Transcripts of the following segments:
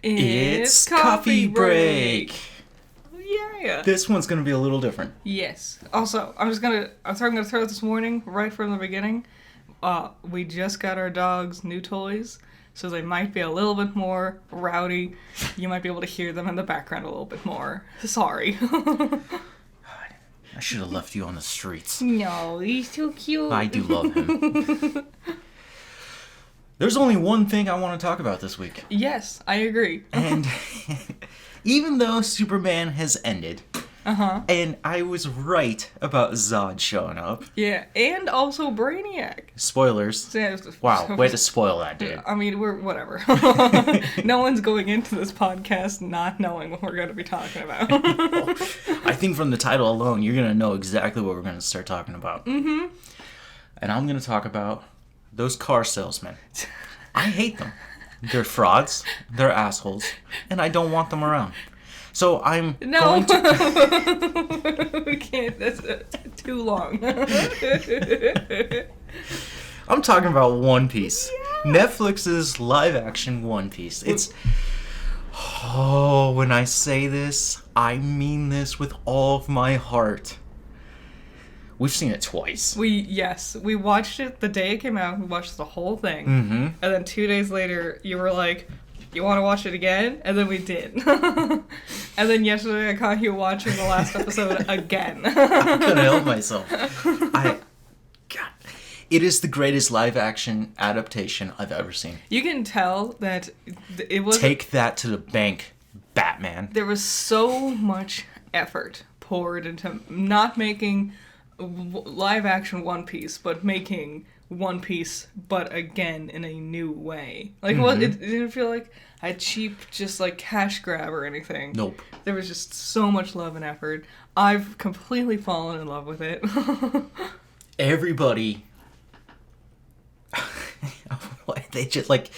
It's coffee break. Yeah. This one's gonna be a little different. Yes. Also, I'm gonna throw it this morning right from the beginning. We just got our dogs new toys, so they might be a little bit more rowdy. You might be able to hear them in the background a little bit more. Sorry. I should have left you on the streets. No, he's too cute. I do love him. There's only one thing I want to talk about this week. Yes, I agree. And even though Superman has ended, and I was right about Zod showing up. Yeah, and also Brainiac. Spoilers. Wow, way to spoil that, dude. I mean, we're whatever. No one's going into this podcast not knowing what we're going to be talking about. I think from the title alone, you're going to know exactly what we're going to start talking about. Mm-hmm. And I'm going to talk about those car salesmen. I hate them. They're frauds, they're assholes, and I don't want them around. So I'm going to... We can't. That's too long. I'm talking about One Piece. Yeah. Netflix's live-action One Piece. It's... Oh, when I say this, I mean this with all of my heart. We've seen it twice. We watched it the day it came out. We watched the whole thing. Mm-hmm. And then 2 days later, you were like, you want to watch it again? And then we did. And then yesterday, I caught you watching the last episode again. I couldn't help myself. God, it is the greatest live-action adaptation I've ever seen. You can tell that it was... Take that to the bank, Batman. There was so much effort poured into not making live-action One Piece, but making One Piece, but again in a new way. Like, it didn't feel like a cheap, just like cash grab or anything. Nope. There was just so much love and effort. I've completely fallen in love with it. Everybody, they just like,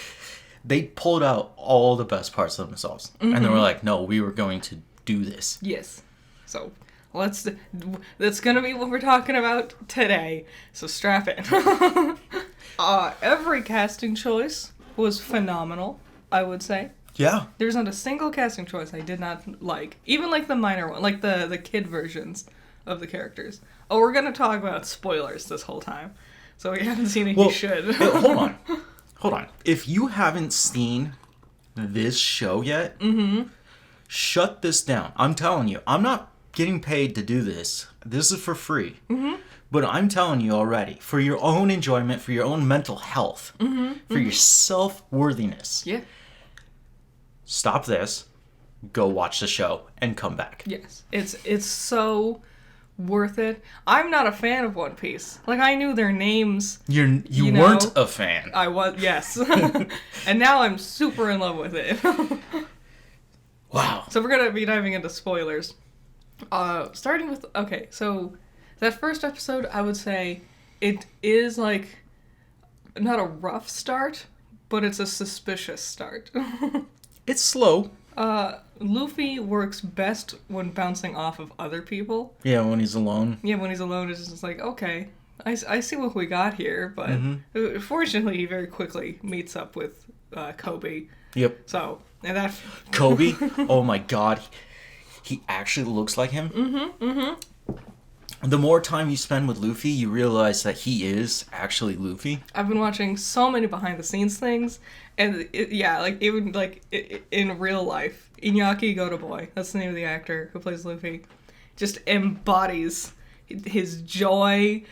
they pulled out all the best parts of themselves, and they were like, "No, we were going to do this." Yes. So. That's gonna be what we're talking about today, so strap in. Every casting choice was phenomenal, I would say. Yeah. There's not a single casting choice I did not like. Even like the minor one, like the kid versions of the characters. Oh, we're gonna talk about spoilers this whole time. So if you haven't seen it, you should. Hold on. If you haven't seen this show yet, shut this down. I'm telling you, I'm not getting paid to do this. This is for free. But I'm telling you already, for your own enjoyment, for your own mental health, for your self-worthiness. Yeah. Stop this, go watch the show, and come back. Yes. It's so worth it. I'm not a fan of One Piece. Like, I knew their names. You weren't a fan. I was, yes. And now I'm super in love with it. Wow. So we're gonna be diving into spoilers. Starting with, okay, so that first episode, I would say it is like not a rough start, but it's a suspicious start. It's slow. Luffy works best when bouncing off of other people. Yeah, when he's alone. Yeah, when he's alone, it's just like, okay, I see what we got here, but fortunately, he very quickly meets up with Kobe. Yep. So, and that... Kobe? Oh my god. He actually looks like him. The more time you spend with Luffy, you realize that he is actually Luffy. I've been watching so many behind-the-scenes things, and even in real life, Iñaki Gotoboy, that's the name of the actor who plays Luffy, just embodies his joy,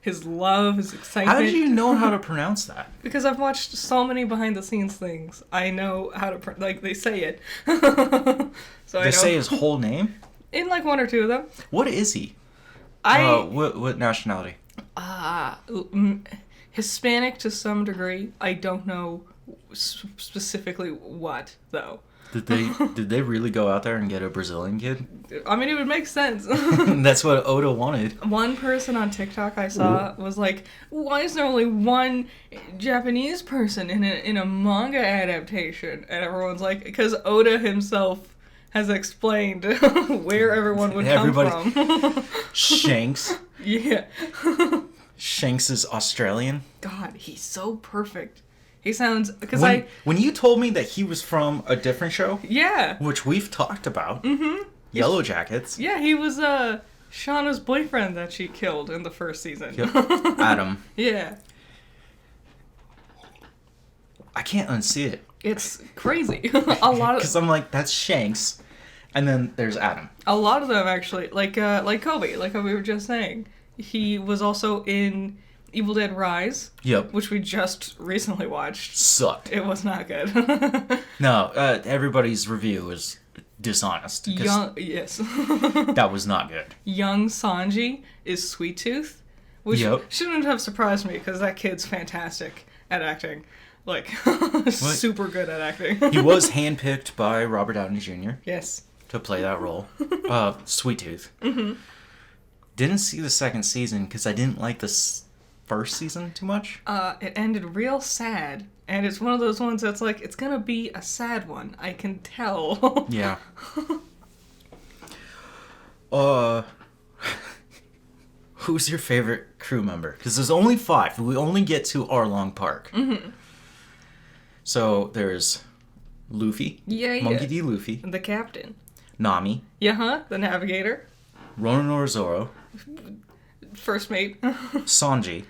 his love, his excitement. How did you know how to pronounce that? Because I've watched so many behind-the-scenes things. I know how to, they say it. So they say his whole name? In like one or two of them. What is he? What nationality? Hispanic to some degree. I don't know specifically what, though. Did they really go out there and get a Brazilian kid? I mean, it would make sense. That's what Oda wanted. One person on TikTok I saw was like, "Why is there only one Japanese person in a manga adaptation?" And everyone's like, "Because Oda himself has explained where everyone would come from." Shanks. Yeah. Shanks is Australian. God, he's so perfect. He sounds because when you told me that he was from a different show, yeah, which we've talked about, Yellow Jackets. yeah, he was Shauna's boyfriend that she killed in the first season. Yep. Adam. Yeah. I can't unsee it. It's crazy. A lot of because I'm like, that's Shanks, and then there's Adam. a lot of them actually, like Kobe, like how we were just saying. He was also in Evil Dead Rise, Yep. which we just recently watched. Sucked. It was not good. No, everybody's review was dishonest. 'Cause Yes. that was not good. Young Sanji is Sweet Tooth, which Yep. shouldn't have surprised me because that kid's fantastic at acting. Like, super good at acting. He was handpicked by Robert Downey Jr. Yes. to play that role. Sweet Tooth. Mm-hmm. Didn't see the second season because I didn't like the first season too much. It ended real sad, and it's one of those ones that's like, it's gonna be a sad one. I can tell. Yeah. Who's your favorite crew member? Because there's only 5. We only get to Arlong Park. Mm-hmm. So there's Luffy. Yeah. Monkey D. Luffy. The captain. Nami. Yeah, the navigator. Roronoa Zoro. First mate. Sanji.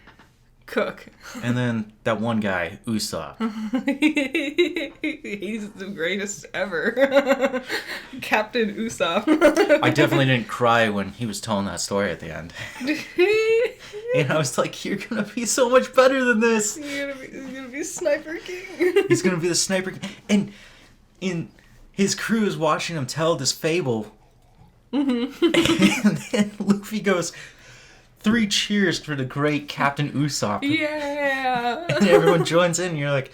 Cook. And then that one guy, Usopp. He's the greatest ever. Captain Usopp. I definitely didn't cry when he was telling that story at the end. And I was like, you're gonna be so much better than this. He's gonna be Sniper King. He's gonna be the sniper. And his crew is watching him tell this fable. Mm-hmm. And then Luffy goes, 3 cheers for the great Captain Usopp. Yeah. And everyone joins in and you're like,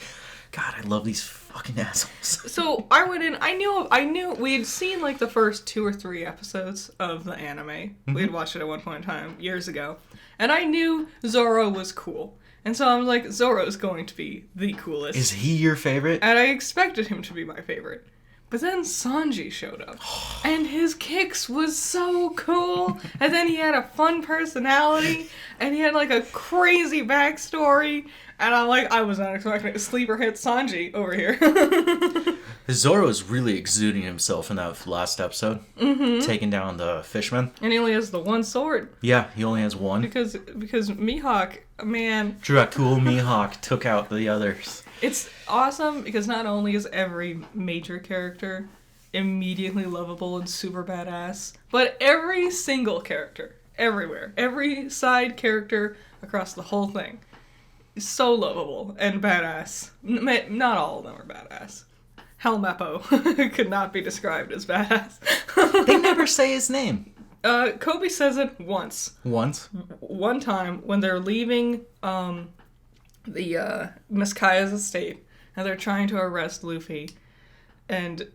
God, I love these fucking assholes. So I went in, I knew we had seen like the first 2 or 3 episodes of the anime. Mm-hmm. We had watched it at one point in time, years ago. And I knew Zoro was cool. And so I was like, Zoro's going to be the coolest. Is he your favorite? And I expected him to be my favorite. But then Sanji showed up. And his kicks was so cool. And then he had a fun personality. And he had like a crazy backstory. And I'm like, I was not expecting a sleeper hit Sanji over here. Zoro's really exuding himself in that last episode. Mm-hmm. Taking down the fisherman. And he only has the one sword. Yeah, he only has one. Because Mihawk, man. Dracul Mihawk took out the others. It's awesome because not only is every major character immediately lovable and super badass, but every single character, everywhere, every side character across the whole thing is so lovable and badass. Not all of them are badass. Helmeppo could not be described as badass. They never say his name. Kobe says it once. Once? One time when they're leaving the Miss Kaya's estate, and they're trying to arrest Luffy, and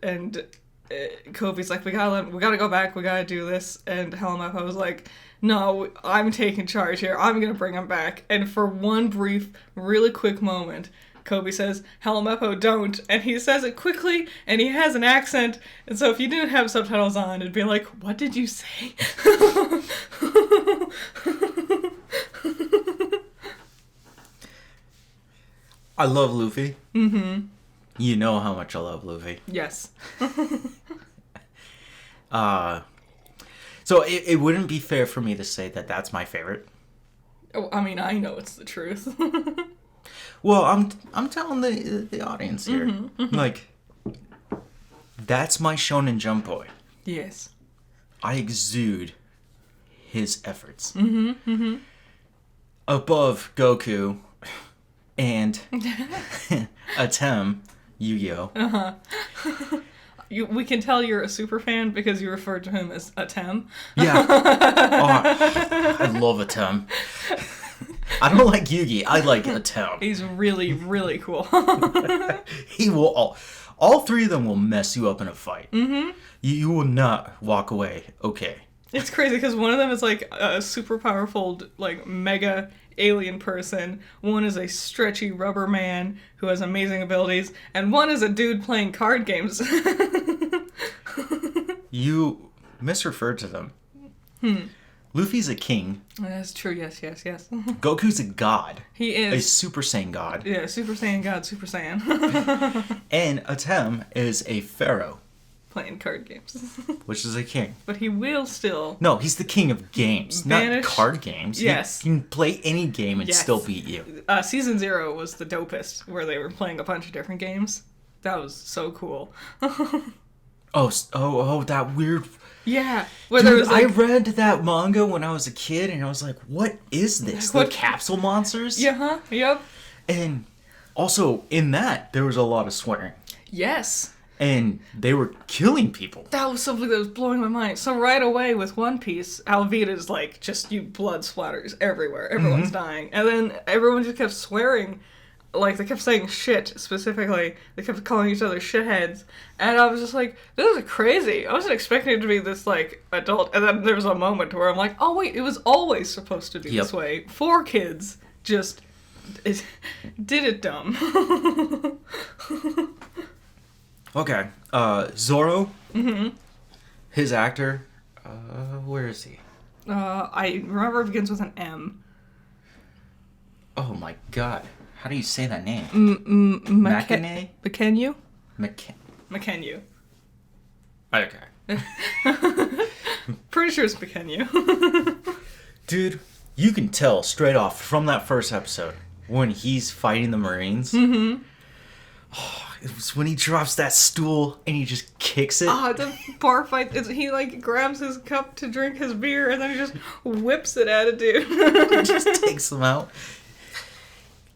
Kobe's like, we gotta go back, we gotta do this, and Helmeppo was like, no, I'm taking charge here, I'm gonna bring him back. And for one brief, really quick moment, Kobe says, Helmeppo, don't, and he says it quickly, and he has an accent, and so if you didn't have subtitles on, it'd be like, what did you say? I love Luffy. Mm-hmm. You know how much I love Luffy. Yes. So it wouldn't be fair for me to say that that's my favorite. Oh, I mean, I know it's the truth. Well, I'm telling the audience here. Mm-hmm, mm-hmm. Like, that's my Shonen Jump boy. Yes. I exude his efforts. Mm-hmm, mm-hmm. Above Goku and Atem, Yu-Gi-Oh! Uh-huh. We can tell you're a super fan because you referred to him as Atem. Yeah. Oh, I love Atem. I don't like Yugi. I like Atem. He's really, really cool. He will. All 3 of them will mess you up in a fight. Mm-hmm. You will not walk away okay. It's crazy because one of them is like a super powerful, like mega alien person. One is a stretchy rubber man who has amazing abilities, and one is a dude playing card games. You misreferred to them. Luffy's a king. That's true. Yes. Goku's a god. He A is. Super Saiyan god. Yeah, Super Saiyan God, Super Saiyan. And Atem is a pharaoh, Playing card games. which is a king. But he will still. No, he's the king of games, Banish- not card games. Yes. You can play any game and Yes. still beat you. Season 0 was the dopest, where they were playing a bunch of different games. That was so cool. Oh, that weird... Yeah. Where there Dude, was like, I read that manga when I was a kid, and I was like, what is this? What- The capsule monsters? yeah, huh? Yep. And also, in that, there was a lot of swearing. Yes. And they were killing people. That was something that was blowing my mind. So right away with One Piece, Alvida's like, just you blood splatters everywhere. Everyone's dying. And then everyone just kept swearing. Like, they kept saying shit, specifically. They kept calling each other shitheads. And I was just like, this is crazy. I wasn't expecting it to be this, like, adult. And then there was a moment where I'm like, oh, wait, it was always supposed to be this way. 4 kids just did it dumb. Okay. Zoro. His actor. Where is he? I remember it begins with an M. Oh my god. How do you say that name? Makenu? McKen. Makenu. Okay. Pretty sure it's Makenu. Dude, you can tell straight off from that first episode when he's fighting the Marines. Oh, it was when he drops that stool and he just kicks it. The bar fight, he like grabs his cup to drink his beer and then he just whips it at a dude. He just takes them out.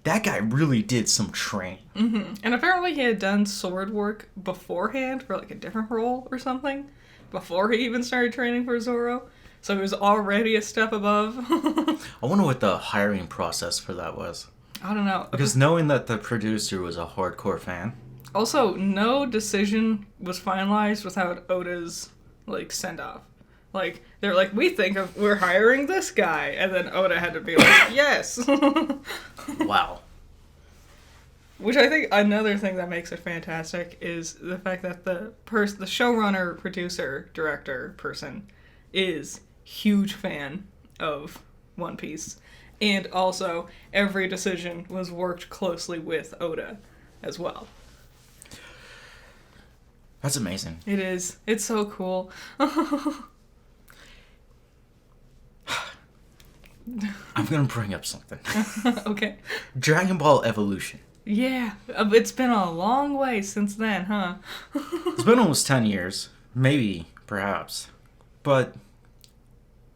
That guy really did some training. And apparently he had done sword work beforehand for like a different role or something. Before he even started training for Zoro. So he was already a step above. I wonder what the hiring process for that was. I don't know. Because knowing that the producer was a hardcore fan. Also, no decision was finalized without Oda's, like, send-off. Like, they're like, we're hiring this guy. And then Oda had to be like, yes. Wow. Which I think another thing that makes it fantastic is the fact that the showrunner, producer, director person is huge fan of One Piece. And also, every decision was worked closely with Oda as well. That's amazing. It is. It's so cool. I'm gonna bring up something. Okay. Dragon Ball Evolution. Yeah. It's been a long way since then, huh? It's been almost 10 years. Maybe, perhaps. But,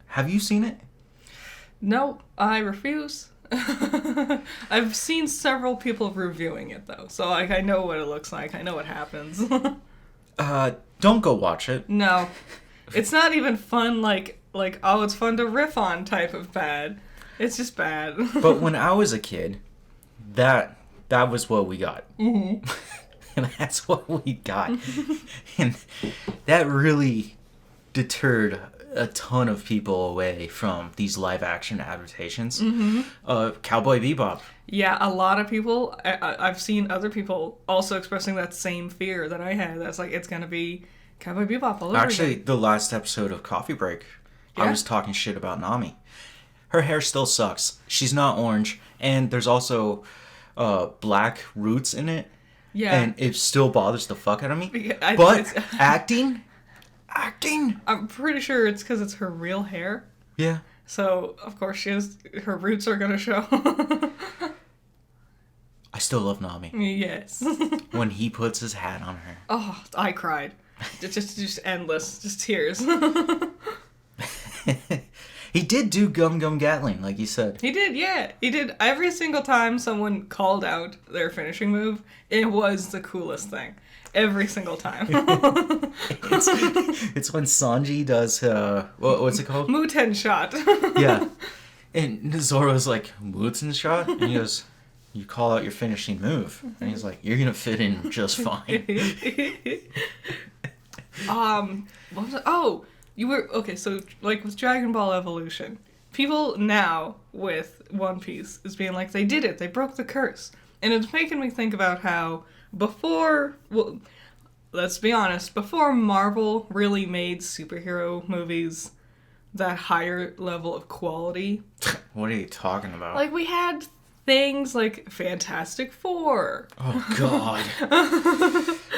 have you seen it? No, I refuse. I've seen several people reviewing it, though. So, like, I know what it looks like. I know what happens. Don't go watch it. No. It's not even fun, like, oh, it's fun to riff on type of bad. It's just bad. But when I was a kid, that was what we got. And that's what we got. And that really deterred a ton of people away from these live action adaptations. Cowboy Bebop. Yeah, a lot of people, I've seen other people also expressing that same fear that I had. That's like, it's going to be Cowboy Bebop all over Actually, again. the last episode of Coffee Break, I Yeah? was talking shit about Nami. Her hair still sucks. She's not orange. And there's also black roots in it. Yeah. And it still bothers the fuck out of me. Yeah, But acting? I'm pretty sure it's because it's her real hair. Yeah. So, of course, her roots are going to show. I still love Nami. Yes. When he puts his hat on her. Oh, I cried. Just endless. Just tears. He did do Gum Gum Gatling, like you said. He did, yeah. He did. Every single time someone called out their finishing move, it was the coolest thing. Every single time. It's when Sanji does, what's it called? Muten shot. Yeah. And Zoro's like, Muten shot? And he goes, you call out your finishing move. And he's like, you're gonna fit in just fine. What was it? Oh, you were okay. So like with Dragon Ball Evolution, people now with One Piece is being like, they did it. They broke the curse, and it's making me think about how before, well, let's be honest, before Marvel really made superhero movies that higher level of quality. What are you talking about? Like, we had things like Fantastic Four. Oh, God.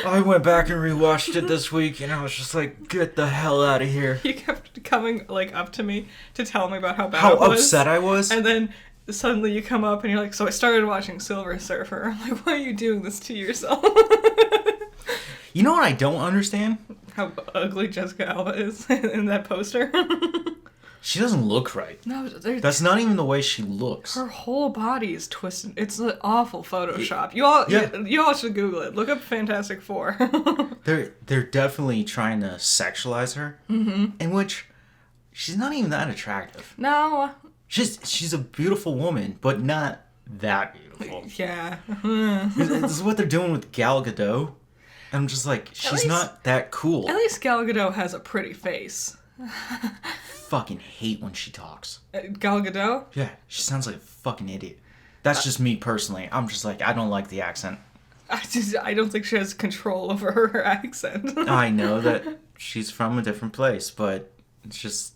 I went back and rewatched it this week, and I was just like, get the hell out of here. You kept coming, like, up to me to tell me about how bad it was. How upset I was. And then suddenly you come up and you're like, so I started watching Silver Surfer. I'm like, why are you doing this to yourself? You know what I don't understand? How ugly Jessica Alba is in that poster. She doesn't look right. No, That's not even the way she looks. her whole body is twisted. It's an awful Photoshop. You all should Google it. Look up Fantastic Four. They're definitely trying to sexualize her, in which she's not even that attractive. No. She's a beautiful woman, but not that beautiful. Yeah. This is what they're doing with Gal Gadot. I'm just like, she's not that cool. At least Gal Gadot has a pretty face. Fucking hate when she talks. Gal Gadot? Yeah, she sounds like a fucking idiot. That's just me personally. I'm just like, I don't like the accent. I don't think she has control over her accent. I know that she's from a different place, but it's just...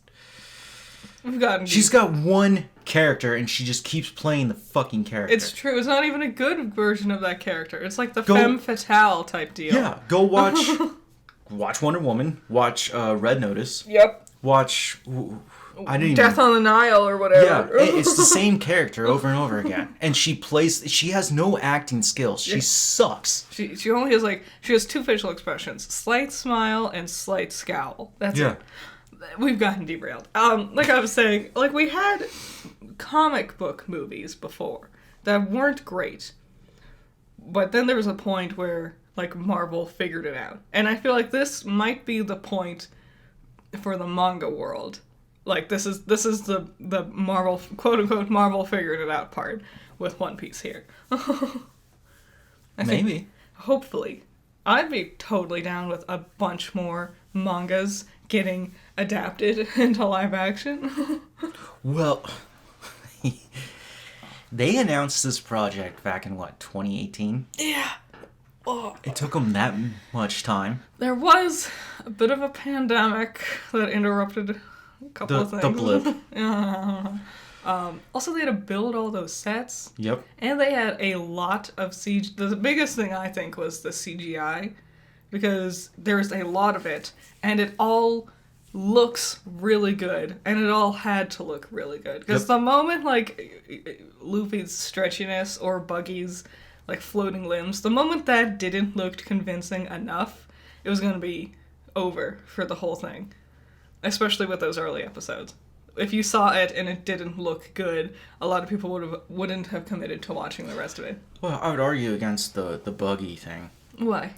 She's got one character, and she just keeps playing the fucking character. It's true. It's not even a good version of that character. It's like the femme fatale type deal. Yeah, go watch Wonder Woman. Watch Red Notice. Yep. Watch... Death on the Nile or whatever. Yeah, it's the same character over and over again. And she has no acting skills. She sucks. She only has she has two facial expressions. Slight smile and slight scowl. That's it. We've gotten derailed. Like I was saying, we had comic book movies before that weren't great. But then there was a point where, Marvel figured it out. And I feel like this might be the point for the manga world. This is the Marvel, quote-unquote, Marvel figured it out part with One Piece here. Maybe. Hopefully. I'd be totally down with a bunch more mangas getting adapted into live action. Well, they announced this project back in, 2018? Yeah. Oh. It took them that much time. There was a bit of a pandemic that interrupted a couple of things. The blip. Also, they had to build all those sets. Yep. And they had a lot of CGI. The biggest thing, I think, was the CGI. Because there's a lot of it. And it all looks really good. And it all had to look really good. Because the moment, Luffy's stretchiness or Buggy's, floating limbs, the moment that didn't look convincing enough, it was going to be over for the whole thing. Especially with those early episodes. If you saw it and it didn't look good, a lot of people wouldn't have committed to watching the rest of it. Well, I would argue against the Buggy thing. Why?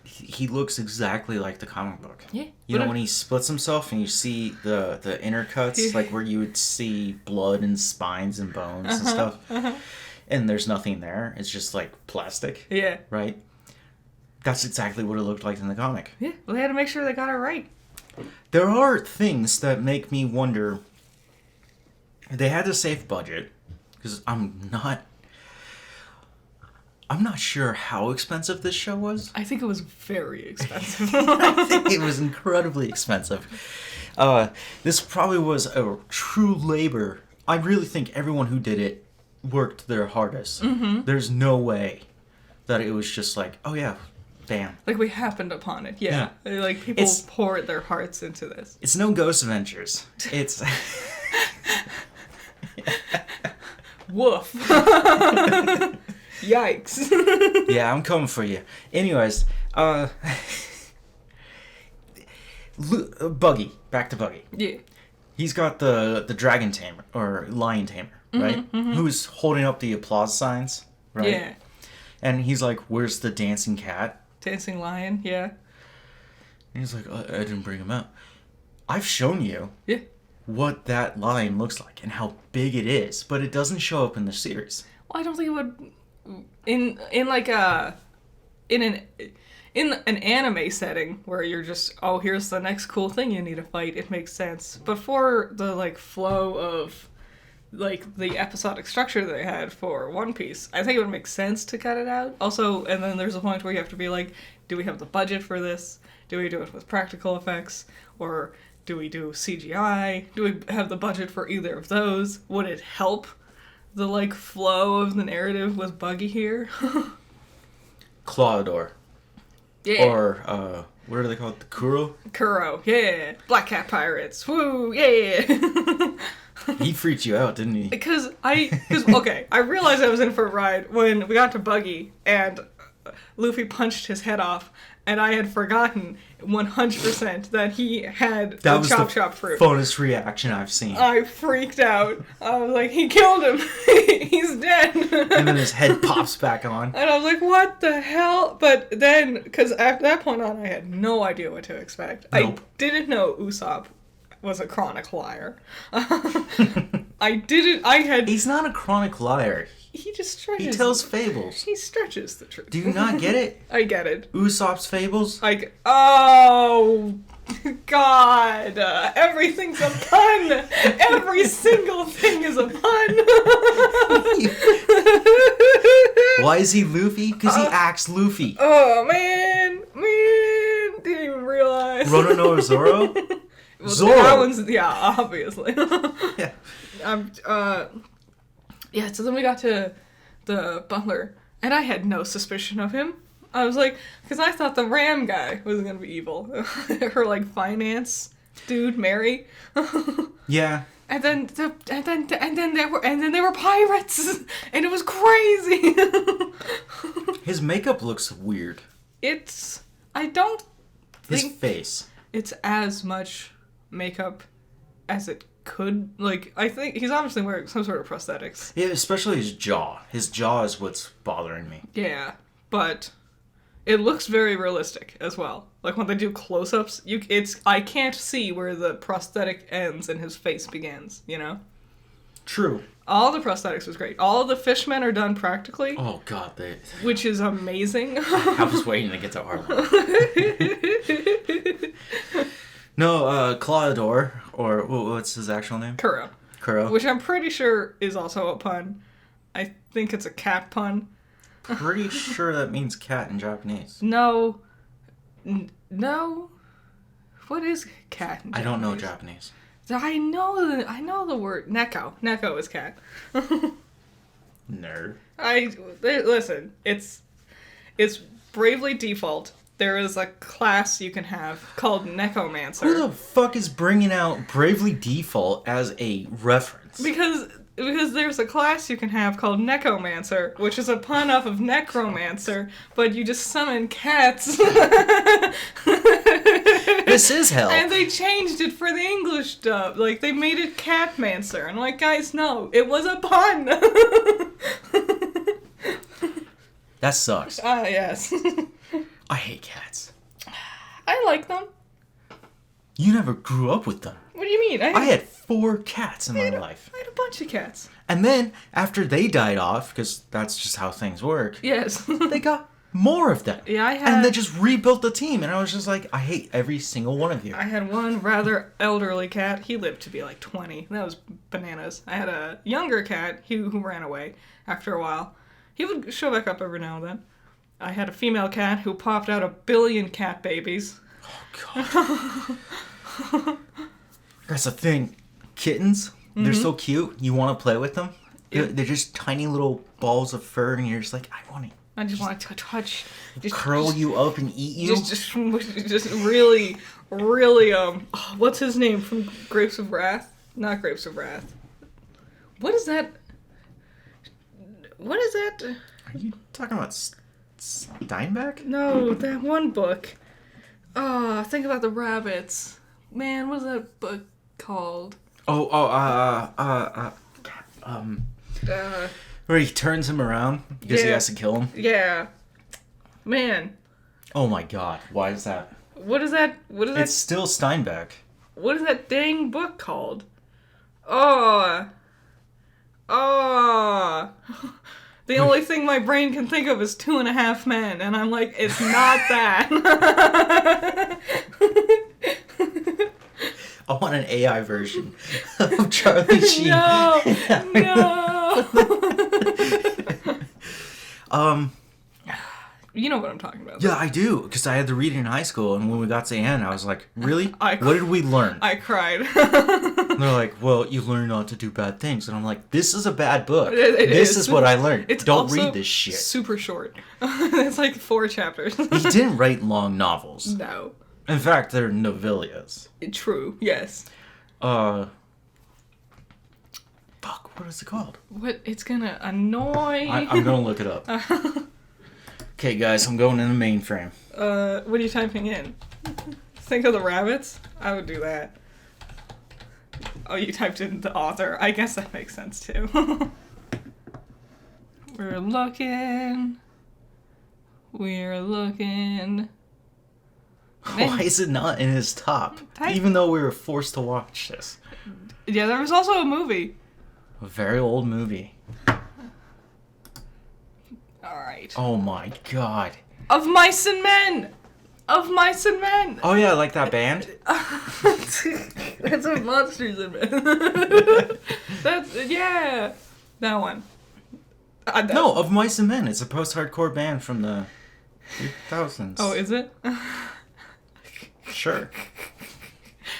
He looks exactly like the comic book. Yeah. You know, when he splits himself and you see the inner cuts, where you would see blood and spines and bones and stuff, and there's nothing there. It's just, plastic. Yeah. Right? That's exactly what it looked like in the comic. Yeah. Well, they had to make sure they got it right. There are things that make me wonder. They had to save budget, because I'm not sure how expensive this show was. I think it was very expensive. I think it was incredibly expensive. This probably was a true labor. I really think everyone who did it worked their hardest. Mm-hmm. There's no way that it was just oh yeah, bam. We happened upon it, yeah. People poured their hearts into this. It's no Ghost Adventures. It's... Woof. Yikes. Yeah, I'm coming for you. Anyways, Buggy. Back to Buggy. Yeah. He's got the dragon tamer, or lion tamer, right? Mm-hmm. Who's holding up the applause signs, right? Yeah. And he's like, where's the dancing cat? Dancing lion, yeah. And he's like, I didn't bring him out. I've shown you what that lion looks like and how big it is, but it doesn't show up in the series. Well, I don't think it would... In an anime setting where you're just, here's the next cool thing you need to fight, it makes sense. But for the flow of the episodic structure they had for One Piece, I think it would make sense to cut it out. Also, and then there's a point where you have to be do we have the budget for this? Do we do it with practical effects? Or Do we do CGI? Do we have the budget for either of those? Would it help the, like, flow of the narrative with Buggy here? Clawdor. Yeah. Or, what are they called? The Kuro? Kuro, yeah. Black Cat Pirates, woo, yeah. He freaked you out, didn't he? Because okay, I realized I was in for a ride when we got to Buggy and Luffy punched his head off, and I had forgotten 100% that he had That the was chop fruit. Funnest reaction I've seen. I freaked out. I was like, he killed him. He's dead. And then his head pops back on. And I was like, what the hell? But then, because at that point on, I had no idea what to expect. Nope. I didn't know Usopp was a chronic liar. I had... He's not a chronic liar. He just stretches. He tells fables. He stretches the truth. Do you not get it? I get it. Usopp's fables? Oh, God. Everything's a pun. Every single thing is a pun. Why is he Luffy? Because he acts Luffy. Oh, man. Didn't even realize. Rononor Zoro? Well, Zoro. That one's, yeah, obviously. Yeah. Yeah, so then we got to the butler, and I had no suspicion of him. I was like, because I thought the Ram guy was gonna be evil. Her, like, finance dude, Mary. Yeah. And then they were pirates, and it was crazy. His makeup looks weird. I don't His think face. it's as much makeup as it could. Like, I think he's obviously wearing some sort of prosthetics. Yeah, especially his jaw. His jaw is what's bothering me. Yeah, but it looks very realistic as well. Like, when they do close-ups, I can't see where the prosthetic ends and his face begins, you know? True. All the prosthetics was great. All of the fishmen are done practically, Oh, God. which is amazing. I was waiting to get to Arlong. No, Clawdor, or what's his actual name? Kuro. Kuro. Which I'm pretty sure is also a pun. I think it's a cat pun. Pretty sure that means cat in Japanese. No. No. What is cat in Japanese? I don't know Japanese. I know the word Neko. Neko is cat. Nerd. Listen, it's Bravely Default. There is a class you can have called Nekomancer. Who the fuck is bringing out Bravely Default as a reference? Because there's a class you can have called Nekomancer, which is a pun off of Necromancer, but you just summon cats. This is hell. And they changed it for the English dub. Like, they made it Catmancer. And I'm like, guys, no, it was a pun. That sucks. Yes. I hate cats. I like them. You never grew up with them. What do you mean? I had 4 cats in my life. I had a bunch of cats. And then, after they died off, because that's just how things work, Yes. they got more of them. Yeah, I had... And they just rebuilt the team, and I was just like, I hate every single one of you. I had one rather elderly cat. He lived to be like 20. That was bananas. I had a younger cat who ran away after a while. He would show back up every now and then. I had a female cat who popped out 1 billion cat babies. Oh, God. That's the thing. Kittens, they're so cute. You want to play with them. They're just tiny little balls of fur, and you're just like, I just want to touch. Just curl you up and eat you. Just really, what's his name from Grapes of Wrath? Not Grapes of Wrath. What is that? What is that? Are you talking about Steinbeck? No, that one book. Oh, think about the rabbits. Man, what is that book called? Where he turns him around because he has to kill him. Yeah. Man. Oh my God! Why is that? What is that? It's still Steinbeck. What is that dang book called? Oh. The only thing my brain can think of is 2.5 Men, and I'm like, it's not that. I want an AI version of Charlie Sheen. No. You know what I'm talking about. Yeah, I do, because I had to read it in high school, and when we got to the end, I was like, really? What did we learn? I cried. And they're like, well, you learn not to do bad things. And I'm like, this is a bad book. It this is. is what I learned. It's Don't also read this shit. super short. It's like 4 chapters. He didn't write long novels. No. In fact, they're novellas. True, yes. Fuck, what is it called? What? It's gonna annoy... I'm gonna look it up. Okay, guys, I'm going in the mainframe. What are you typing in? Think of the rabbits? I would do that. Oh, you typed in the author. I guess that makes sense, too. We're looking. Why is it not in his top? Even though we were forced to watch this. Yeah, there was also a movie. A very old movie. Alright. Oh my god. Of Mice and Men! Of Mice and Men! Oh yeah, like that band? That's what Monsters and Men. Yeah. That one. No, Of Mice and Men. It's a post-hardcore band from the 2000s. Oh, is it? Sure.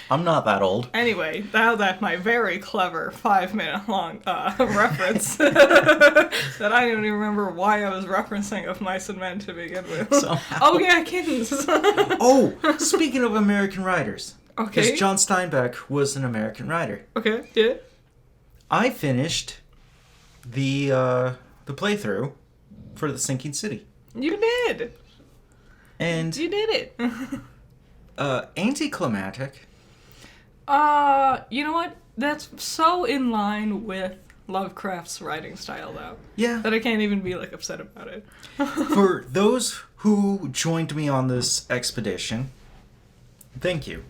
I'm not that old. Anyway, now that my very clever 5-minute long reference that I don't even remember why I was referencing Of Mice and Men to begin with. Somehow. Oh yeah, kittens. Oh, speaking of American writers. Okay. Because John Steinbeck was an American writer. Okay, yeah. I finished the playthrough for The Sinking City. You did. And You did it. anticlimactic. You know what? That's so in line with Lovecraft's writing style, though. Yeah. That I can't even be, like, upset about it. For those who joined me on this expedition, thank you.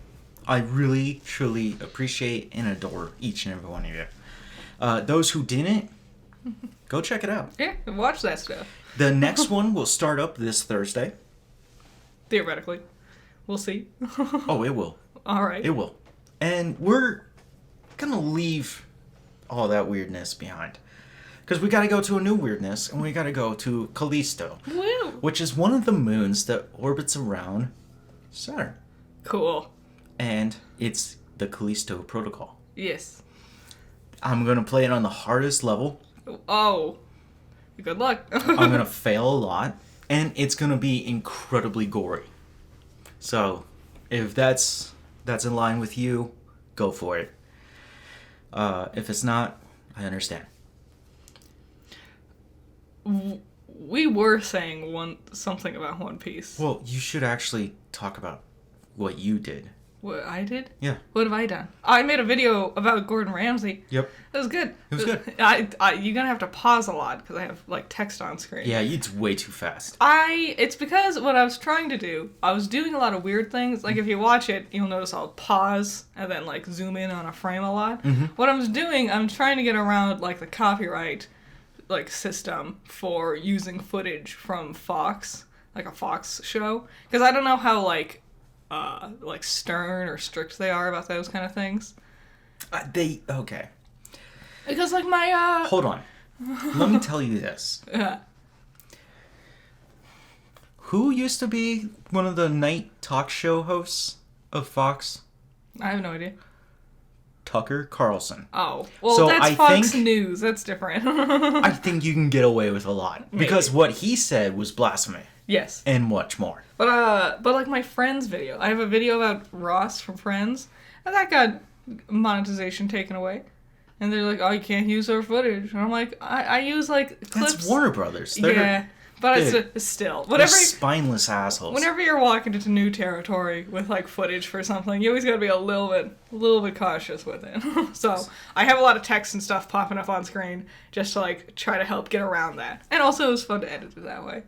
I really, truly appreciate and adore each and every one of you. Those who didn't, go check it out. Yeah, watch that stuff. The next one will start up this Thursday. Theoretically. We'll see. Oh, it will. Alright. It will. And we're gonna leave all that weirdness behind. Because we gotta go to a new weirdness, and we gotta go to Callisto. Woo! Which is one of the moons that orbits around Saturn. Cool. And it's the Callisto Protocol. Yes. I'm gonna play it on the hardest level. Oh. Good luck. I'm gonna fail a lot. And it's gonna be incredibly gory. So, if that's in line with you, go for it. If it's not, I understand. We were saying something about One Piece. Well, you should actually talk about what you did. What I did? Yeah. What have I done? I made a video about Gordon Ramsay. Yep. It was good. It was good. You're gonna have to pause a lot because I have like text on screen. Yeah, it's way too fast. It's because what I was trying to do, I was doing a lot of weird things. Like if you watch it, you'll notice I'll pause and then like zoom in on a frame a lot. Mm-hmm. What I was doing, I'm trying to get around like the copyright like system for using footage from Fox, like a Fox show, because I don't know how like stern or strict they are about those kind of things. Okay. Because like my Hold on. Let me tell you this. Who used to be one of the night talk show hosts of Fox? I have no idea. Tucker Carlson. Oh, well, So that's I Fox think- News. That's different. I think you can get away with a lot. Because what he said was blasphemy. Yes. And much more. But like my Friends video. I have a video about Ross from Friends, and that got monetization taken away. And they're like, oh, you can't use our footage. And I'm like, I use like clips. That's Warner Brothers. They're, Yeah, but it's still. they're Whatever. spineless assholes. Whenever you're walking into new territory with like footage for something, you always gotta be a little bit cautious with it. So I have a lot of text and stuff popping up on screen just to like try to help get around that. And also it was fun to edit it that way.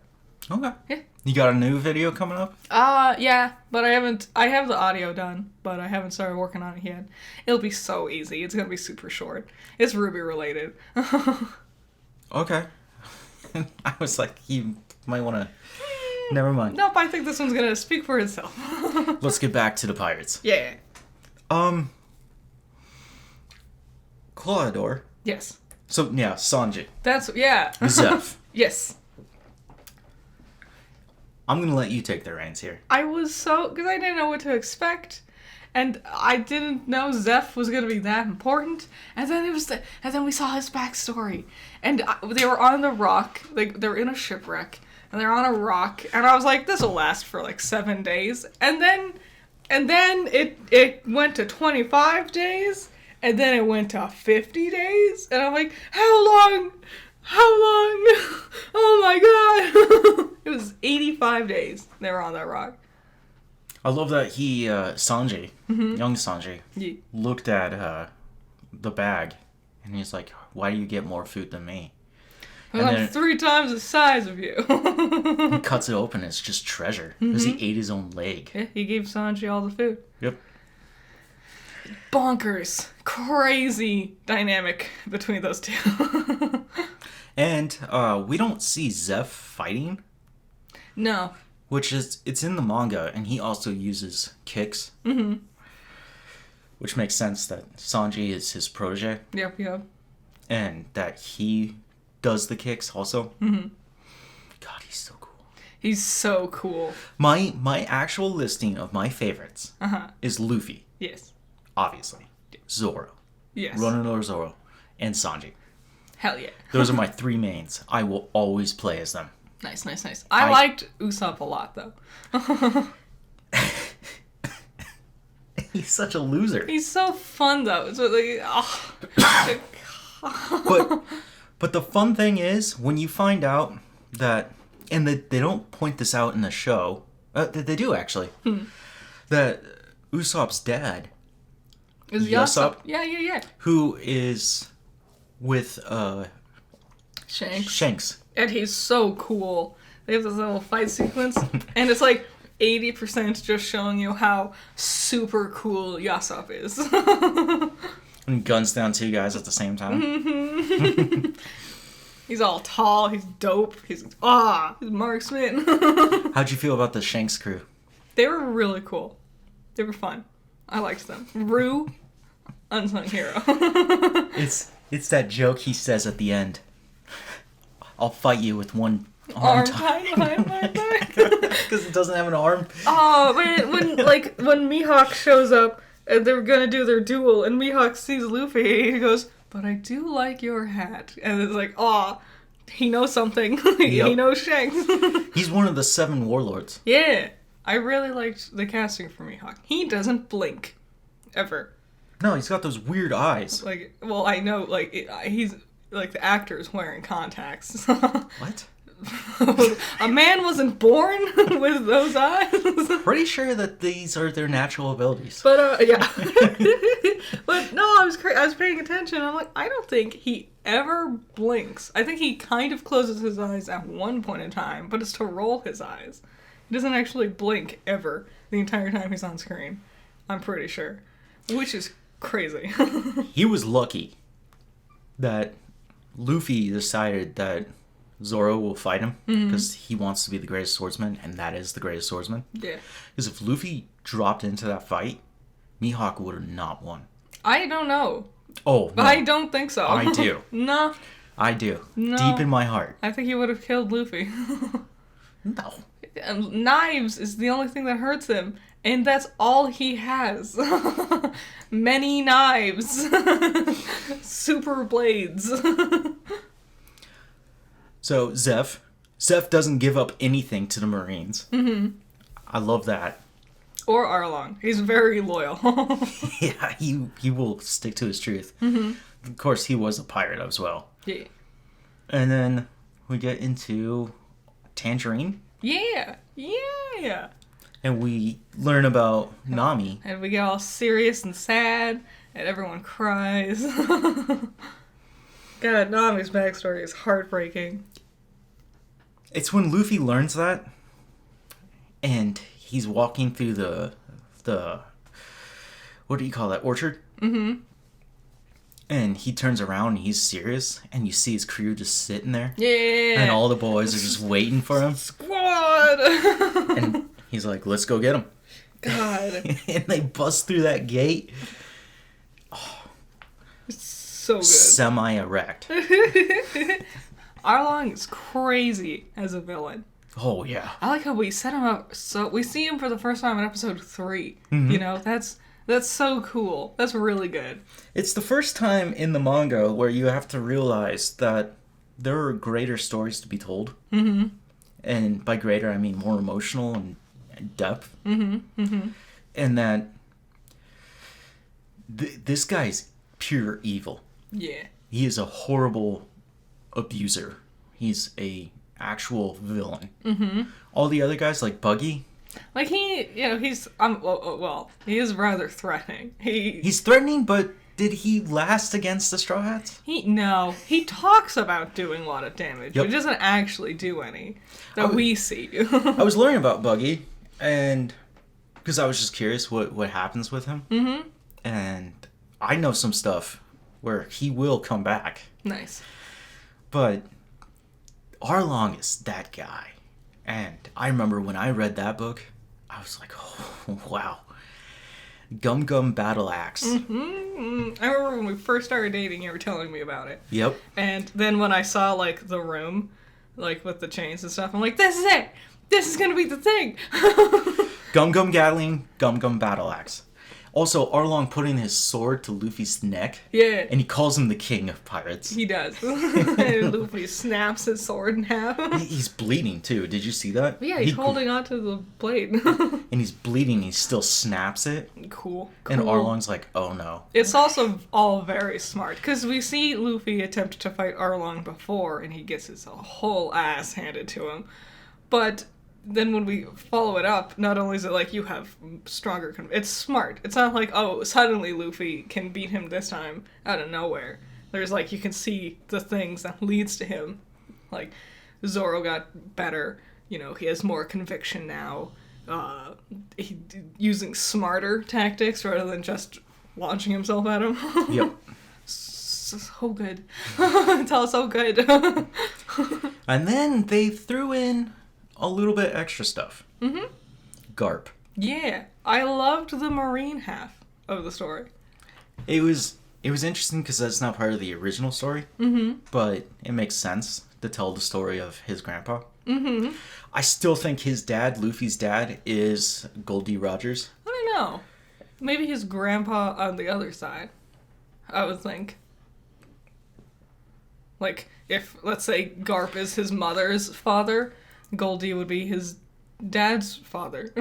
Okay. Yeah. You got a new video coming up? Yeah, but I have the audio done, but I haven't started working on it yet. It'll be so easy. It's gonna be super short. It's Ruby related. Okay. I was like, you might want to... Never mind. Nope, I think this one's gonna speak for itself. Let's get back to the pirates. Yeah. Claudor. Yes. So, yeah, Sanji. That's, yeah. Zeph. Yes. I'm gonna let you take the reins here. I was so... Because I didn't know what to expect. And I didn't know Zeph was gonna be that important. And then and then we saw his backstory. And they were on the rock. Like, they were in a shipwreck. And they're on a rock. And I was like, this will last for like 7 days. And then it went to 25 days. And then it went to 50 days. And I'm like, how long? Oh my god. It was 85 days they were on that rock. I love that Sanji, young Sanji, looked at the bag, and he's like, why do you get more food than me? Well, I'm 3 times the size of you. He cuts it open, and it's just treasure, because he ate his own leg. Yeah, he gave Sanji all the food. Yep. Bonkers. Crazy dynamic between those two. And we don't see Zeph fighting. No. It's in the manga, and he also uses kicks. Which makes sense that Sanji is his protege. Yep. And that he does the kicks also. God, he's so cool. He's so cool. My actual listing of my favorites is Luffy. Yes. Obviously. Zoro. Yes. Ronaldo Zoro. And Sanji. Hell yeah. Those are my 3 mains. I will always play as them. Nice. I liked Usopp a lot, though. He's such a loser. He's so fun, though. So, like, But the fun thing is, when you find out that... And they don't point this out in the show. They do, actually. That Usopp's dad... Is Yasopp? Yeah. Who is with... Shanks. And he's so cool. They have this little fight sequence, and it's like 80% just showing you how super cool Yasopp is. And guns down 2 guys at the same time. He's all tall, he's dope, he's marksman. How'd you feel about the Shanks crew? They were really cool. They were fun. I liked them. Rue, unsung hero. It's that joke he says at the end. I'll fight you with one arm tied behind my back. Because it doesn't have an arm. Oh, when Mihawk shows up and they're gonna do their duel, and Mihawk sees Luffy, he goes, "But I do like your hat," and it's like, he knows something. He knows Shanks. He's one of the 7 warlords. Yeah, I really liked the casting for Mihawk. He doesn't blink, ever. No, he's got those weird eyes. Like, well, I know, he's. Like, the actor's wearing contacts. What? A man wasn't born with those eyes. Pretty sure that these are their natural abilities. But, yeah. But, no, I was paying attention. I'm like, I don't think he ever blinks. I think he kind of closes his eyes at one point in time, but it's to roll his eyes. He doesn't actually blink ever the entire time he's on screen. I'm pretty sure. Which is crazy. He was lucky that Luffy decided that Zoro will fight him because he wants to be the greatest swordsman, and that is the greatest swordsman. Yeah. Because if Luffy dropped into that fight, Mihawk would have not won. I don't know. Oh, no. I don't think so. I do. No. I do. No. Deep in my heart. I think he would have killed Luffy. No. Knives is the only thing that hurts him, and that's all he has. Many knives. Super blades. So, Zeph doesn't give up anything to the Marines. I love that. Or Arlong. He's very loyal. Yeah, he will stick to his truth. Of course, he was a pirate as well. Yeah. And then we get into Tangerine. Yeah. And we learn about Nami. And we get all serious and sad, and everyone cries. God, Nami's backstory is heartbreaking. It's when Luffy learns that, and he's walking through the what do you call that, orchard? And he turns around and he's serious, and you see his crew just sitting there. Yeah. And all the boys are just waiting for him. Squad! And he's like, let's go get him. God. And they bust through that gate. It's so good. Semi-erect. Arlong is crazy as a villain. Oh yeah. I like how we set him up so we see him for the first time in episode 3. You know, that's so cool. That's really good. It's the first time in the manga where you have to realize that there are greater stories to be told. Mm-hmm. And by greater, I mean more emotional and depth. Mm-hmm. Mm-hmm. And that this guy's pure evil. Yeah. He is a horrible abuser. He's a actual villain. Mm-hmm. All the other guys, like Buggy, like he's well, he is rather threatening. He's threatening, but did he last against the Straw Hats? He talks about doing a lot of damage, Yep. but he doesn't actually do any that we see. I was learning about Buggy, and because I was just curious what happens with him. Mm-hmm. And I know some stuff where he will come back. Nice. But Arlong is that guy. And I remember when I read that book, I was like, oh, wow. Gum Gum Battle Axe. Mm-hmm. I remember when we first started dating, you were telling me about it. Yep. And then when I saw, like, the room, like, with the chains and stuff, I'm like, this is it! This is gonna be the thing! Gum Gum Gatling, Gum Gum Battle Axe. Also, Arlong putting his sword to Luffy's neck. Yeah. And he calls him the king of pirates. He does. And Luffy snaps his sword in half. He's bleeding, too. Did you see that? Yeah, he's holding onto the blade. And he's bleeding, he still snaps it. Cool. And Arlong's like, oh no. It's also all very smart, because we see Luffy attempt to fight Arlong before, and he gets his whole ass handed to him. But then when we follow it up, not only is it like you have stronger... it's smart. It's not like, oh, suddenly Luffy can beat him this time out of nowhere. There's like, you can see the things that leads to him. Like, Zoro got better. You know, he has more conviction now. Using smarter tactics rather than just launching himself at him. Yep. So good. It's all so good. And then they threw in a little bit extra stuff. Mm-hmm. Garp. Yeah. I loved the marine half of the story. It was interesting because that's not part of the original story. Mm-hmm. But it makes sense to tell the story of his grandpa. Mm-hmm. I still think his dad, Luffy's dad, is Goldie Rogers. I don't know. Maybe his grandpa on the other side, I would think. Like, if, let's say, Garp is his mother's father, Goldie would be his dad's father.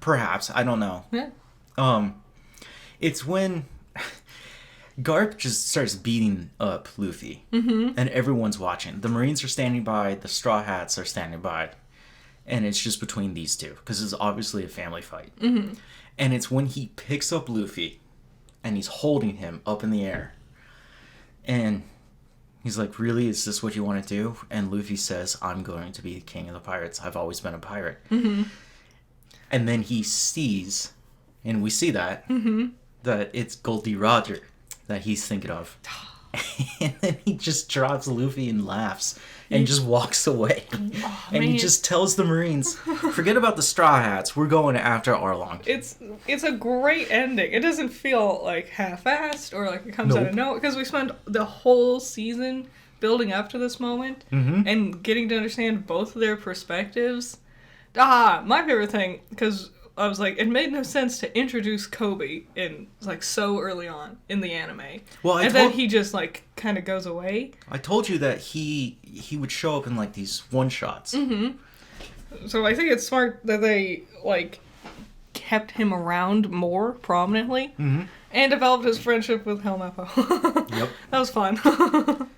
Perhaps. I don't know. Yeah. It's when Garp just starts beating up Luffy. Mm-hmm. And everyone's watching. The Marines are standing by. The Straw Hats are standing by. And it's just between these two. Because it's obviously a family fight. Mm-hmm. And it's when he picks up Luffy. And he's holding him up in the air. And he's like, really? Is this what you want to do? And Luffy says, I'm going to be the king of the pirates. I've always been a pirate. Mm-hmm. And then he sees, and we see that, that it's Goldie Roger that he's thinking of. And then he just drops Luffy and laughs and just walks away. Oh, and he just tells the Marines, forget about the Straw Hats. We're going after Arlong. It's a great ending. It doesn't feel like half-assed or like it comes out of nowhere. Because we spent the whole season building up to this moment and getting to understand both of their perspectives. My favorite thing, because I was like, it made no sense to introduce Kobe in like so early on in the anime. Well, then he just like kind of goes away. I told you that he would show up in like these one-shots. Mm-hmm. So I think it's smart that they like kept him around more prominently and developed his friendship with Helmeppo. Yep. That was fun.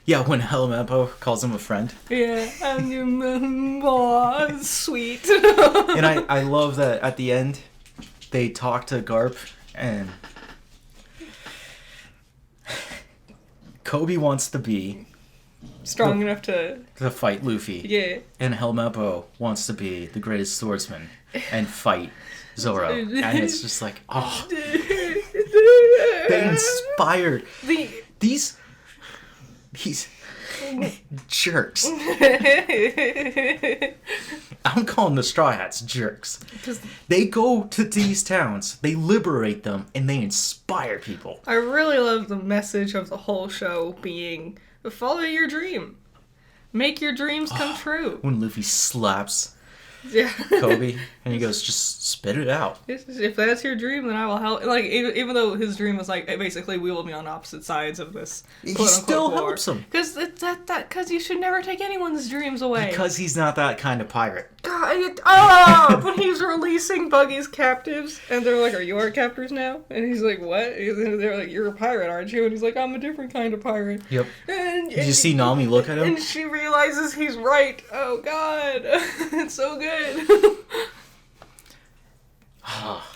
Yeah, when Helmeppo calls him a friend. Yeah, and you sweet. And I love that at the end, they talk to Garp, and Kobe wants to be strong enough to fight Luffy. Yeah. And Helmeppo wants to be the greatest swordsman and fight Zoro. And it's just like, oh. They inspired. These jerks. I'm calling the Straw Hats jerks. They go to these towns, they liberate them, and they inspire people. I really love the message of the whole show being follow your dream. Make your dreams come true. When Luffy slaps Yeah. Kobe and he goes, just spit it out. If that's your dream, then I will help. Like, even though his dream was like, basically, we will be on opposite sides of this. He still helps him. Because you should never take anyone's dreams away. Because he's not that kind of pirate. When he's releasing Buggy's captives, and they're like, "Are you our captors now?" And he's like, "What?" And they're like, "You're a pirate, aren't you?" And he's like, "I'm a different kind of pirate." Yep. And Did you see Nami look at him? And she realizes he's right. Oh God, it's so good.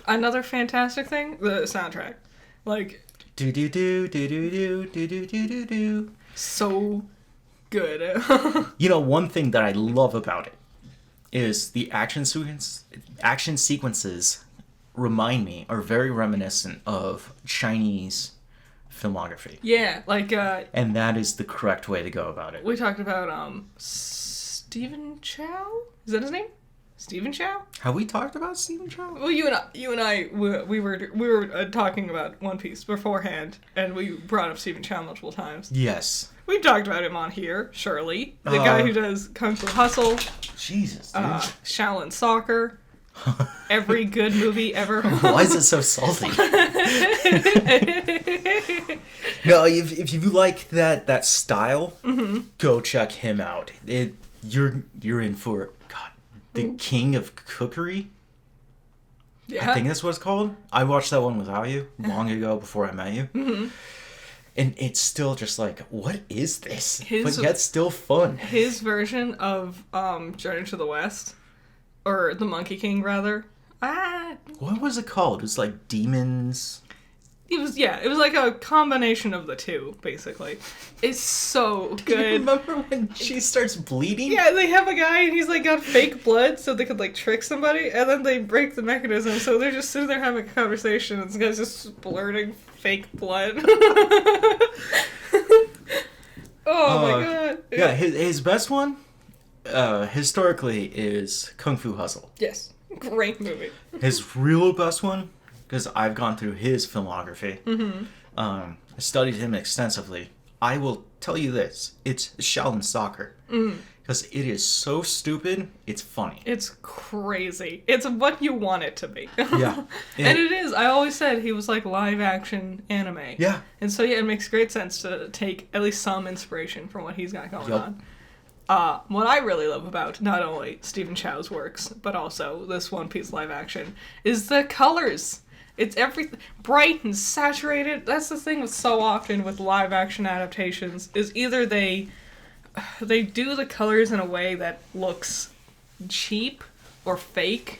Another fantastic thing, the soundtrack, like do do do do do do do do do do. So good. You know, one thing that I love about it is the action sequences remind me, are very reminiscent of Chinese filmography. Yeah, like and that is the correct way to go about it. We talked about Stephen Chow? Is that his name? Stephen Chow? Have we talked about Stephen Chow? Well, you and I, we were talking about One Piece beforehand, and we brought up Stephen Chow multiple times. Yes. We've talked about him on here, surely. The guy who does Kung Fu Hustle. Jesus, dude. Shaolin Soccer. Every good movie ever. Why is it so salty? No, if you like that style, go check him out. You're in for the King of Cookery. Yeah. I think that's what it's called. I watched that one without you long ago before I met you. Mm-hmm. And it's still just like, what is this? But yet still fun. His version of Journey to the West, or The Monkey King, rather. What was it called? It was like Demons. It was like a combination of the two, basically. It's so good. Do you remember when she starts bleeding? Yeah, they have a guy and he's like got fake blood so they could like trick somebody, and then they break the mechanism, so they're just sitting there having a conversation and this guy's just splurting fake blood. Oh my god. Yeah, his best one, historically, is Kung Fu Hustle. Yes. Great movie. His real best one, because I've gone through his filmography, I studied him extensively. I will tell you this, it's Shaolin Soccer. Because it is so stupid, it's funny. It's crazy. It's what you want it to be. Yeah. And it is. I always said he was like live action anime. Yeah. And so, yeah, it makes great sense to take at least some inspiration from what he's got going on. What I really love about not only Stephen Chow's works, but also this One Piece live action, is the colors. It's everything bright and saturated. That's the thing with so often with live action adaptations, is either they do the colors in a way that looks cheap or fake,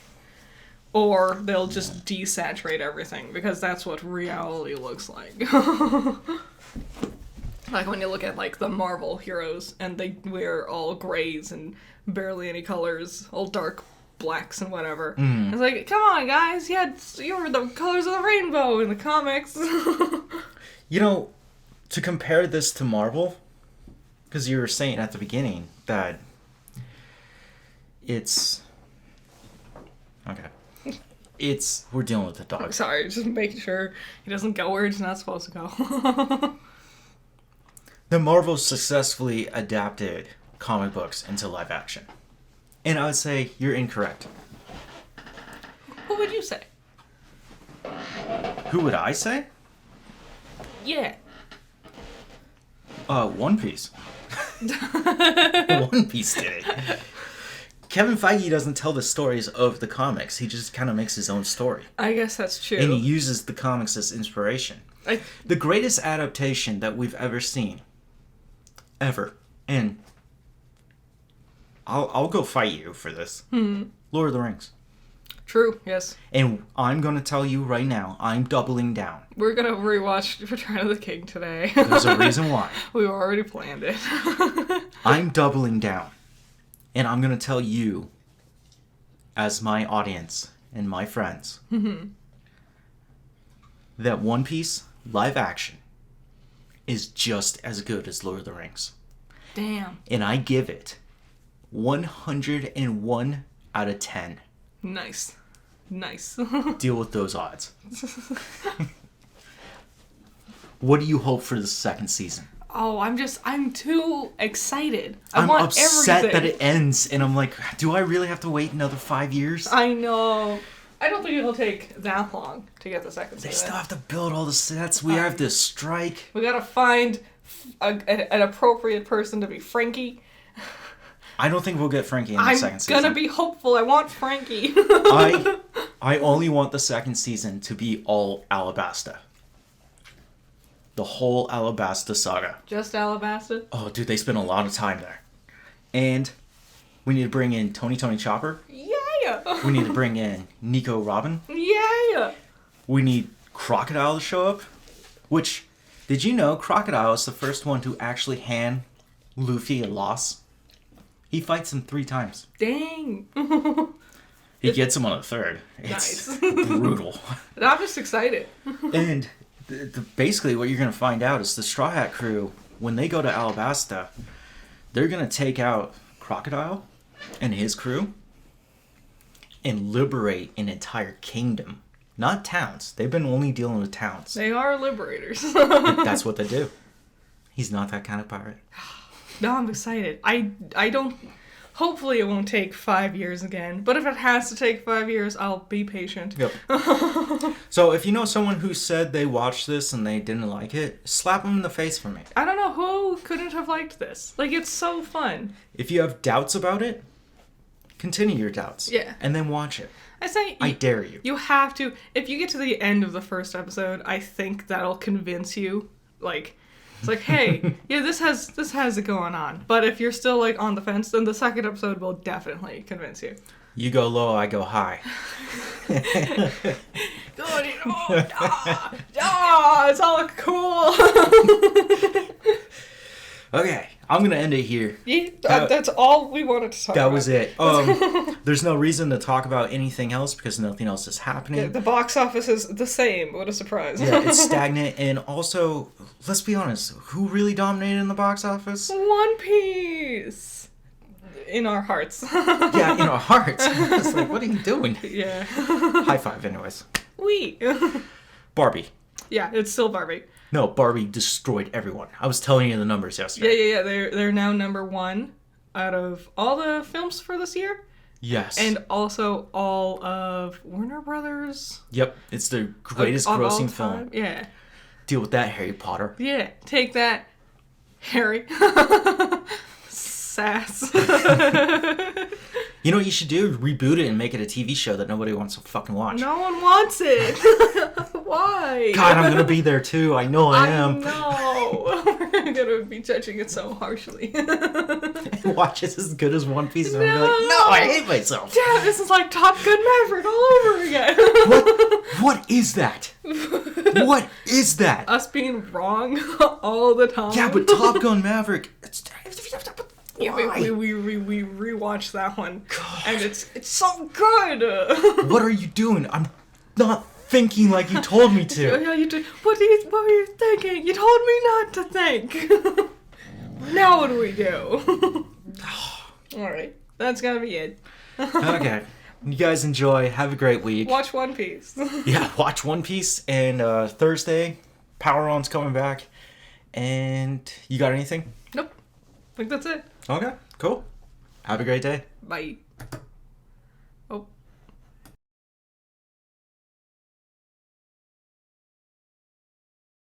or they'll just desaturate everything, because that's what reality looks like. Like when you look at like the Marvel heroes and they wear all grays and barely any colors, all dark blacks and whatever. It's like, come on guys, you're the colors of the rainbow in the comics. You know, to compare this to Marvel, because you were saying at the beginning that it's... Okay. We're dealing with the dog. Sorry, just making sure he doesn't go where he's not supposed to go. The Marvel successfully adapted comic books into live action. And I would say you're incorrect. What would you say? Who would I say? Yeah. One Piece. One Piece did it. Kevin Feige doesn't tell the stories of the comics. He just kind of makes his own story. I guess that's true. And he uses the comics as inspiration. The greatest adaptation that we've ever seen. Ever. And I'll go fight you for this. Lord of the Rings. True, yes. And I'm going to tell you right now, I'm doubling down. We're going to rewatch Return of the King today. There's a reason why. We already planned it. I'm doubling down. And I'm going to tell you, as my audience and my friends, that One Piece live action is just as good as Lord of the Rings. Damn. And I give it 101 out of 10. Nice. Deal with those odds. What do you hope for the second season? Oh, I'm too excited. I I'm want upset everything. that it ends, and I'm like, do I really have to wait another 5 years? I know. I don't think it'll take that long to get the second They season. still have to build all the sets. We have this strike. We gotta find an appropriate person to be Frankie. I don't think we'll get Frankie in the second season. I'm gonna be hopeful. I want Frankie. I only want the second season to be all Alabasta. The whole Alabasta saga. Just Alabasta? Oh, dude, they spent a lot of time there. And we need to bring in Tony Chopper. Yeah! We need to bring in Nico Robin. Yeah! We need Crocodile to show up. Which, did you know Crocodile is the first one to actually hand Luffy a loss? He fights him 3 times. Dang! He gets him on the 3rd. It's Nice. brutal. I'm just excited. And basically what you're going to find out is the Straw Hat crew, when they go to Alabasta, they're going to take out Crocodile and his crew and liberate an entire kingdom. Not towns. They've been only dealing with towns. They are liberators. That's what they do. He's not that kind of pirate. No, I'm excited. I don't... Hopefully it won't take 5 years again. But if it has to take 5 years, I'll be patient. Yep. So if you know someone who said they watched this and they didn't like it, slap them in the face for me. I don't know who couldn't have liked this. Like, it's so fun. If you have doubts about it, continue your doubts. Yeah. And then watch it. I say... I dare you. You have to... If you get to the end of the first episode, I think that'll convince you. Like... It's like, hey, yeah, this has it going on. But if you're still, like, on the fence, then the second episode will definitely convince you. You go low, I go high. It's all cool. Okay, I'm going to end it here. Yeah, that's all we wanted to talk about. That was it. There's no reason to talk about anything else because nothing else is happening. Yeah, the box office is the same. What a surprise. Yeah, it's stagnant. And also, let's be honest, who really dominated in the box office? One Piece. In our hearts. Yeah, in our hearts. It's like, what are you doing? Yeah. High five, anyways. We. Barbie. Yeah, it's still Barbie. No, Barbie destroyed everyone. I was telling you the numbers yesterday. Yeah. They're now number 1 out of all the films for this year. Yes. And also all of Warner Brothers. Yep, it's the greatest of all grossing time. film. Yeah. Deal with that, Harry Potter. Yeah. Take that, Harry. Sass. You know what you should do? Reboot it and make it a TV show that nobody wants to fucking watch. No one wants it. Why? God, I'm gonna be there too. I know I am. No. We're gonna be judging it so harshly. Watch it as good as One Piece, and I'm No. gonna be like, no, I hate myself. Damn, this is like Top Gun Maverick all over again. What is that? What is that? Us being wrong all the time. Yeah, but Top Gun Maverick. Yeah, Why? we rewatched that one, and it's so good. What are you doing? I'm not thinking like you told me to. Yeah, you did. What were you thinking? You told me not to think. Now what do we do? All right, that's gonna be it. Okay. You guys enjoy. Have a great week. Watch One Piece. Yeah, watch One Piece. And Thursday, Power On's coming back. And you got anything? Nope. I think that's it. Okay, cool. Have a great day. Bye.